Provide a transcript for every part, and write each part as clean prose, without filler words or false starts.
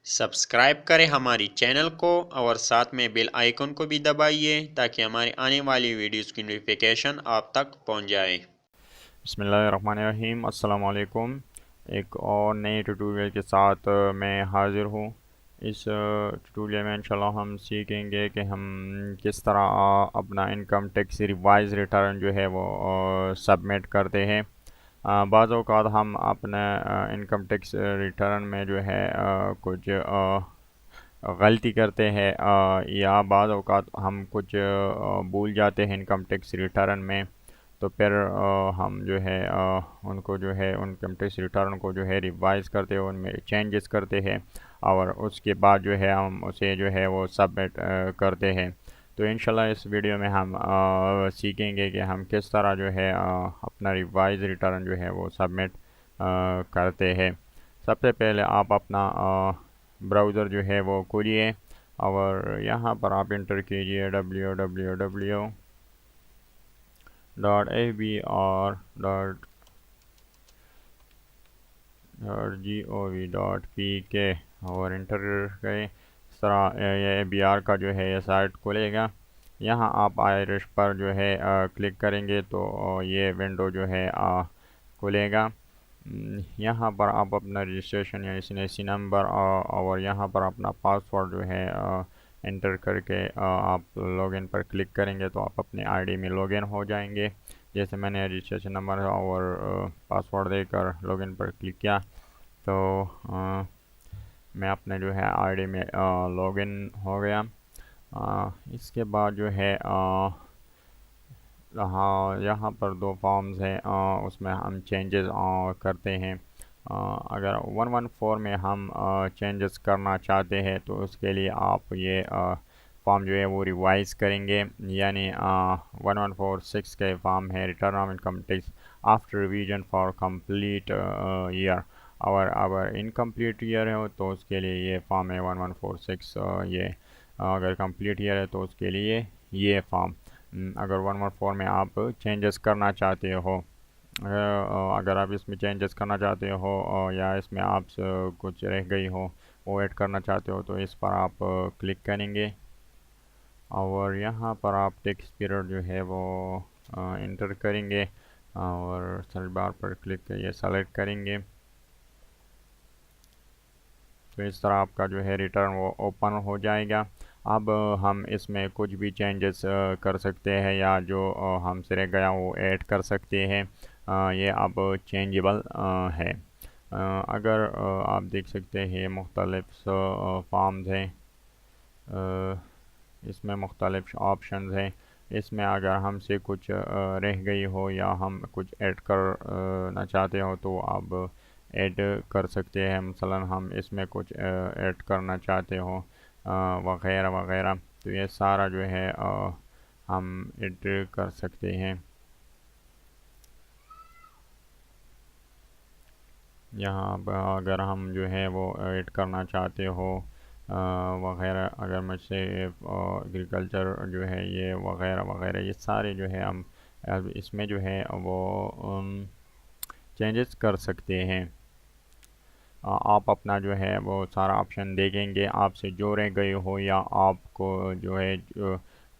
Subscribe करें हमारी channel को और साथ में बेल आइकन को भी दबाइए ताकि हमारी आने वाली वीडियोस की नोटिफिकेशन आप तक पहुंच जाए। बिस्मिल्लाहिर्रहमानिर्रहीम अस्सलाम वालेकुम। एक और नए ट्यूटोरियल के साथ मैं हाज़िर हूँ। इस ट्यूटोरियल में इंशाल्लाह हम सीखेंगे कि हम किस तरह अपना इनकम टैक्स रिवाइज रिटर्न जो है वो सबमिट करते हैं। बाज़ औक़ात हम अपने इनकम टैक्स रिटर्न में जो है कुछ गलती करते हैं, या बाज़ औक़ात हम कुछ भूल जाते हैं इनकम टैक्स रिटर्न में। तो फिर हम जो है उनको जो है इनकम टैक्स रिटर्न को जो है रिवाइज़ करते हैं, उनमें चेंजेस करते हैं और उसके बाद जो है हम उसे जो है वो सबमिट करते हैं। तो इंशाल्लाह इस वीडियो में हम सीखेंगे कि हम किस तरह जो है अपना रिवाइज रिटर्न जो है वो सबमिट करते हैं। सबसे पहले आप अपना ब्राउज़र जो है वो खोलिए और यहाँ पर आप इंटर कीजिए www.abr.gov.pk और इंटर करें। इस तरह ये ABR का जो है ये साइट खुलेगा। यहाँ आप आयरिश पर जो है क्लिक करेंगे तो ये विंडो जो है खुलेगा। यहाँ पर आप अपना रजिस्ट्रेशन या एसएनएसी नंबर और यहाँ पर अपना पासवर्ड जो है इंटर करके आप लॉगिन पर क्लिक करेंगे तो आप अपने आईडी में लॉगिन हो जाएंगे। जैसे मैंने रजिस्ट्रेशन नंबर और पासवर्ड देकर लॉगिन पर क्लिक किया तो मैं अपने जो है आईडी में लॉगिन हो गया। इसके बाद जो है हाँ, यहाँ पर दो फॉर्म्स हैं, उसमें हम चेंजेस करते हैं। अगर 114 में हम चेंजेस करना चाहते हैं तो उसके लिए आप ये फॉर्म जो है वो रिवाइज़ करेंगे, यानी 1146 के फॉर्म है return of income tax after revision for complete year. और अगर इनकम्प्लीट ईयर है तो उसके लिए ये फॉर्म है 1146। ये अगर कंप्लीट ईयर है तो उसके लिए ये फॉर्म। अगर 114 में आप चेंजेस करना चाहते हो, अगर आप इसमें चेंजेस करना चाहते हो या इसमें आप कुछ रह गई हो वो ऐड करना चाहते हो तो इस पर आप क्लिक करेंगे और यहाँ पर आप टैक्स पीरियड जो है वो इंटर करेंगे और सर्च बार पर क्लिक करिए, सेलेक्ट करेंगे तो इस तरह आपका जो है रिटर्न वो ओपन हो जाएगा। अब हम इसमें कुछ भी चेंजेस कर सकते हैं या जो हमसे रह गया वो ऐड कर सकते हैं। ये अब चेंजेबल है। अगर आप देख सकते हैं मुख्तलिफ फॉर्म्स हैं, इसमें मुख्तलिफ ऑप्शंस हैं। इसमें अगर हमसे कुछ रह गई हो या हम कुछ ऐड करना चाहते हो तो आप ऐड कर सकते हैं। मसलन हम इसमें कुछ ऐड करना चाहते हो वगैरह वगैरह, तो ये सारा जो है हम ऐड कर सकते हैं। यहाँ पर अगर हम जो है वो ऐड करना चाहते हो वगैरह, अगर मुझसे एग्रीकल्चर जो है ये वगैरह वगैरह ये सारे जो है हम अब इसमें जो है वो चेंजेस कर सकते हैं। आप अपना जो है वो सारा ऑप्शन देखेंगे, आपसे जो रह गए हो या आपको जो है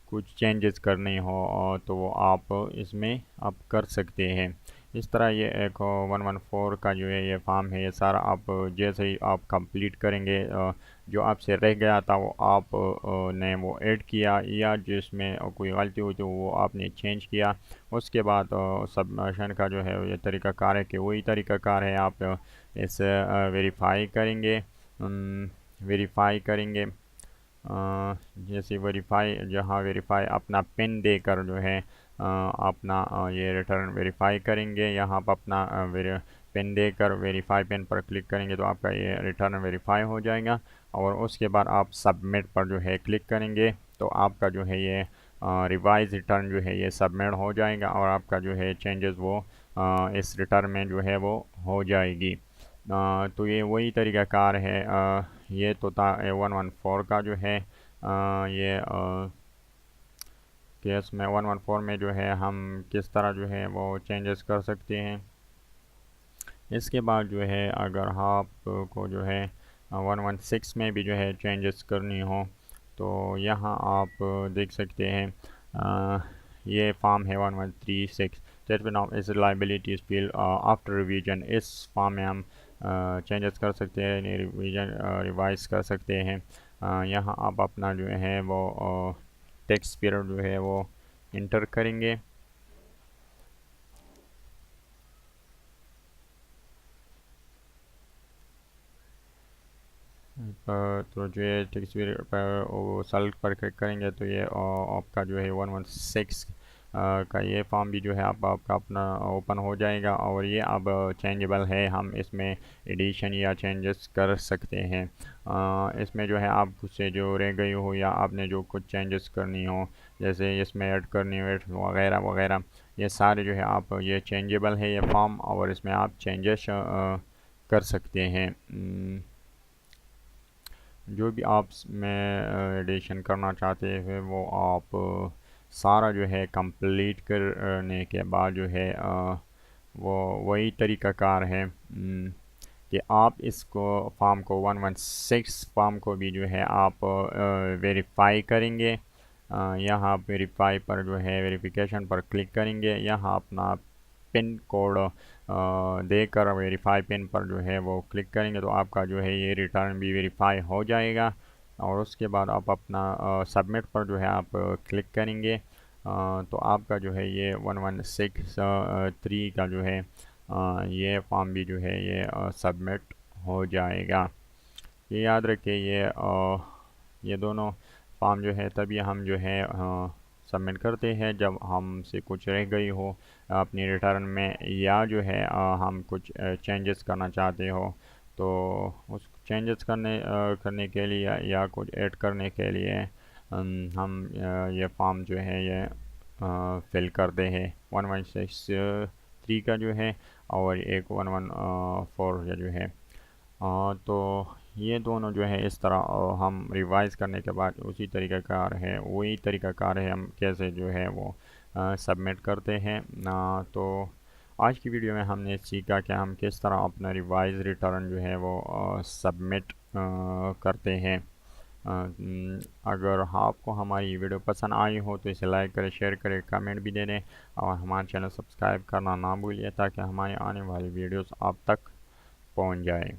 कुछ चेंजेस करने हो तो वो आप इसमें आप कर सकते हैं। इस तरह ये एक 114 का जो है ये फॉर्म है, ये सारा आप जैसे ही आप कंप्लीट करेंगे जो आपसे रह गया था वो आप ने वो ऐड किया या जिसमें कोई गलती हुई तो वो आपने चेंज किया। उसके बाद सबमिशन का जो है ये तरीक़ाकार है कि वही तरीक़ाकार है, आप इस वेरीफाई करेंगे। वेरीफाई करेंगे जैसे वेरीफाई, जहाँ वेरीफाई अपना पिन देकर जो है अपना ये रिटर्न वेरीफाई करेंगे। यहाँ पर अपना पिन देकर वेरीफाई पिन पर क्लिक करेंगे तो आपका ये रिटर्न वेरीफाई हो जाएगा और उसके बाद आप सबमिट पर जो है क्लिक करेंगे तो आपका जो है ये रिवाइज रिटर्न जो है ये सबमिट हो जाएगा और आपका जो है चेंजेस वो इस रिटर्न में जो है वो हो जाएगी। तो ये वही तरीक़ाकार है। ये तो था 114 का जो है ये केस में 114 में जो है हम किस तरह जो है वो चेंजेस कर सकते हैं। इसके बाद जो है अगर आपको जो है 116 में भी जो है चेंजेस करनी हो तो यहाँ आप देख सकते हैं ये फॉर्म है 1136 स्टेटमेंट ऑफ इस लाइबिलिटीज फील्ड आफ्टर रिवीजन। इस फॉर्म में हम चेंजेस कर सकते हैं, रिवाइज कर सकते हैं। यहाँ आप अपना जो है वो टैक्स पीरियड जो है वो इंटर करेंगे। तो जो है टैक्स पीरियड पर वो सेलेक्ट पर क्लिक करेंगे तो ये आपका जो है 116 का ये फॉर्म भी जो है आपका अपना ओपन हो जाएगा और ये अब चेंजेबल है, हम इसमें एडिशन या चेंजेस कर सकते हैं। इसमें जो है आप खुद से जो रह गई हो या आपने जो कुछ चेंजेस करनी हो, जैसे इसमें ऐड करनी हो वगैरह वगैरह, ये सारे जो है आप ये चेंजेबल है ये फॉर्म और इसमें आप चेंजेस कर सकते हैं। जो भी आप में एडिशन करना चाहते हैं वो आप सारा जो है कंप्लीट करने के बाद जो है वो वही तरीक़ाकार है कि आप इसको फॉर्म को 116 फॉर्म को भी जो है आप वेरीफाई करेंगे। यहाँ आप वेरीफाई पर जो है वेरिफिकेशन पर क्लिक करेंगे, यहाँ अपना पिन कोड देकर वेरीफाई पिन पर जो है वो क्लिक करेंगे तो आपका जो है ये रिटर्न भी वेरीफाई हो जाएगा। और उसके बाद आप अपना सबमिट पर जो है आप क्लिक करेंगे तो आपका जो है ये 1163 का जो है ये फॉर्म भी जो है ये सबमिट हो जाएगा। ये याद रखिए ये दोनों फॉर्म जो है तभी हम जो है सबमिट करते हैं जब हमसे कुछ रह गई हो अपनी रिटर्न में, या जो है हम कुछ चेंजेस करना चाहते हो तो उस चेंजेस करने के लिए या कुछ ऐड करने के लिए हम ये फॉर्म जो है ये फिल करते हैं 1163 का जो है और एक 114 जो है। तो ये दोनों जो है इस तरह हम रिवाइज़ करने के बाद उसी तरीक़ाकार है, वही तरीक़ाकार है हम कैसे जो है वो सबमिट करते हैं। तो आज की वीडियो में हमने सीखा कि हम किस तरह अपना रिवाइज रिटर्न जो है वो सबमिट करते हैं। अगर आपको हमारी वीडियो पसंद आई हो तो इसे लाइक करें, शेयर करें, कमेंट भी दे दें और हमारे चैनल सब्सक्राइब करना ना भूलिए ताकि हमारी आने वाली वीडियोस आप तक पहुंच जाए।